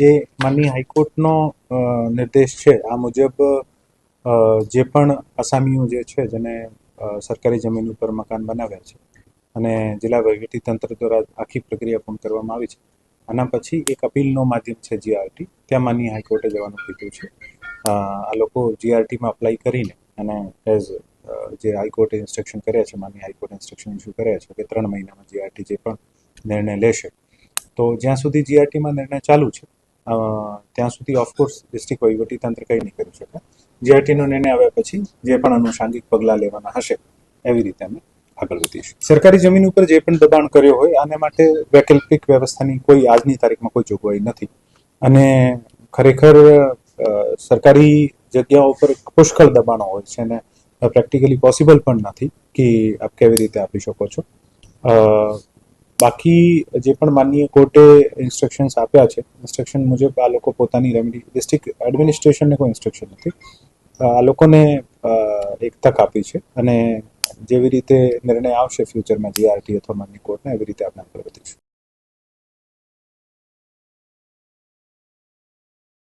જે માનનીય હાઈકોર્ટનો નિર્દેશ છે આ મુજબ જે પણ આસામીઓ જે છે જેને સરકારી જમીન ઉપર મકાન બનાવ્યા છે અને જિલ્લા વહીવટીતંત્ર દ્વારા આખી પ્રક્રિયા પૂર્ણ કરવામાં આવી છે, આના પછી એક અપીલનો માધ્યમ છે જીઆરટી, ત્યાં માનનીય હાઈકોર્ટે જવાનું કીધું છે. આ લોકો જીઆરટીમાં અપ્લાય કરીને અને એઝ જે હાઈકોર્ટે ઇન્સ્ટ્રક્શન કર્યા છે, માનનીય હાઈકોર્ટે ઇન્સ્ટ્રક્શન ઇસ્યુ કર્યા છે કે 3 મહિનામાં જીઆરટી જે પણ નિર્ણય લેશે, તો જ્યાં સુધી જીઆરટીમાં નિર્ણય ચાલુ છે ત્યાં સુધી ઓફકોર્સ ડિસ્ટ્રિક્ટ વહીવટીતંત્ર કંઈ નહીં કરી શકે. જીઆરટીનો નિર્ણય આવ્યા પછી જે પણ અનુષાંગિક પગલાં લેવાના હશે એવી રીતે અમે આગળ વધીશું. સરકારી જમીન ઉપર જે પણ દબાણ કર્યો હોય આને માટે વૈકલ્પિક વ્યવસ્થાની કોઈ આજની તારીખમાં કોઈ જોગવાઈ નથી અને ખરેખર સરકારી જગ્યાઓ પર પુષ્કળ દબાણો હોય છે અને પ્રેક્ટિકલી પોસિબલ પણ નથી કે આપ કેવી રીતે આપી શકો છો. બાકી જે પણ માનનીય કોર્ટે ઇન્સ્ટ્રક્શન્સ આપ્યા છે, ઇન્સ્ટ્રક્શન મુજબ આ લોકો પોતાની રેમેડી, ડિસ્ટ્રિક્ટ એડમિનિસ્ટ્રેશનને કોઈ ઇન્સ્ટ્રક્શન નથી, આ લોકોને એક તક આપી છે અને જેવી રીતે નિર્ણય આવશે ફ્યુચરમાં જીઆરટી અથવા માનનીય કોર્ટને એવી રીતે આપણે આગળ વધીશું.